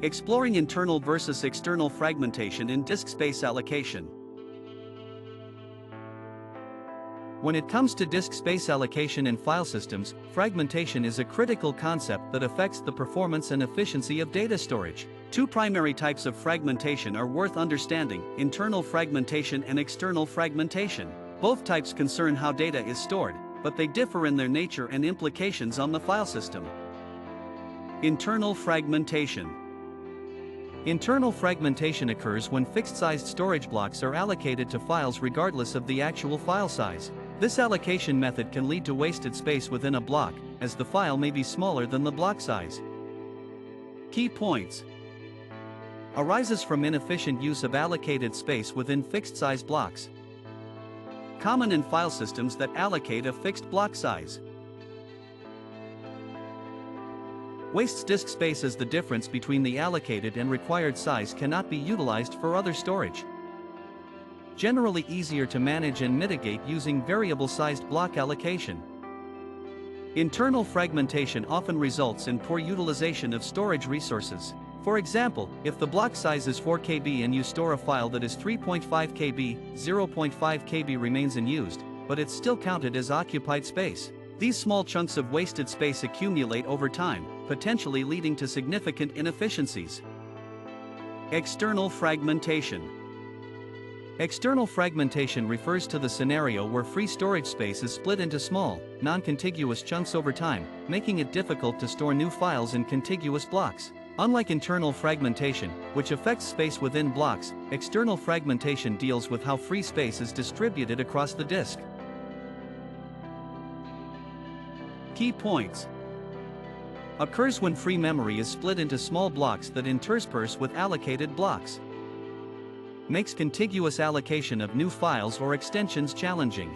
Exploring internal versus external fragmentation in disk space allocation. When it comes to disk space allocation in file systems, fragmentation is a critical concept that affects the performance and efficiency of data storage. Two primary types of fragmentation are worth understanding: internal fragmentation and external fragmentation. Both types concern how data is stored, but they differ in their nature and implications on the file system. Internal fragmentation. Internal fragmentation occurs when fixed-sized storage blocks are allocated to files regardless of the actual file size. This allocation method can lead to wasted space within a block, as the file may be smaller than the block size. Key points. Arises from inefficient use of allocated space within fixed-size blocks. Common in file systems that allocate a fixed block size. Wastes disk space as the difference between the allocated and required size cannot be utilized for other storage. Generally easier to manage and mitigate using variable-sized block allocation. Internal fragmentation often results in poor utilization of storage resources. For example, if the block size is 4 KB and you store a file that is 3.5 KB, 0.5 KB remains unused, but it's still counted as occupied space. These small chunks of wasted space accumulate over time, potentially leading to significant inefficiencies. External fragmentation. External fragmentation refers to the scenario where free storage space is split into small, non-contiguous chunks over time, making it difficult to store new files in contiguous blocks. Unlike internal fragmentation, which affects space within blocks, external fragmentation deals with how free space is distributed across the disk. Key points. Occurs when free memory is split into small blocks that intersperse with allocated blocks. Makes contiguous allocation of new files or extensions challenging.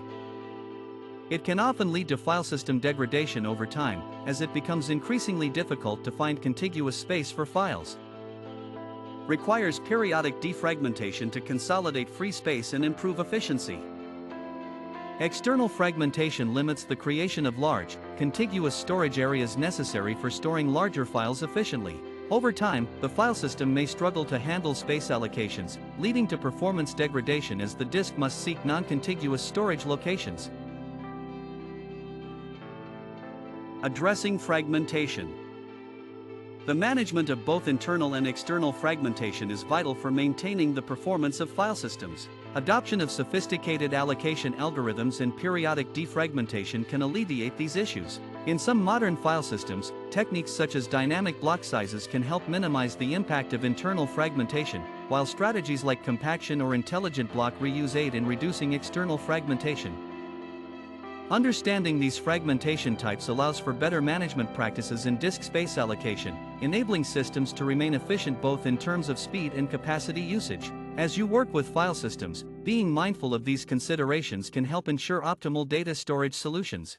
It can often lead to file system degradation over time, as it becomes increasingly difficult to find contiguous space for files. Requires periodic defragmentation to consolidate free space and improve efficiency. External fragmentation limits the creation of large, contiguous storage areas necessary for storing larger files efficiently. Over time, the file system may struggle to handle space allocations, leading to performance degradation as the disk must seek non-contiguous storage locations. Addressing fragmentation. The management of both internal and external fragmentation is vital for maintaining the performance of file systems. Adoption of sophisticated allocation algorithms and periodic defragmentation can alleviate these issues. In some modern file systems, techniques such as dynamic block sizes can help minimize the impact of internal fragmentation, while strategies like compaction or intelligent block reuse aid in reducing external fragmentation. Understanding these fragmentation types allows for better management practices in disk space allocation, enabling systems to remain efficient both in terms of speed and capacity usage. As you work with file systems, being mindful of these considerations can help ensure optimal data storage solutions.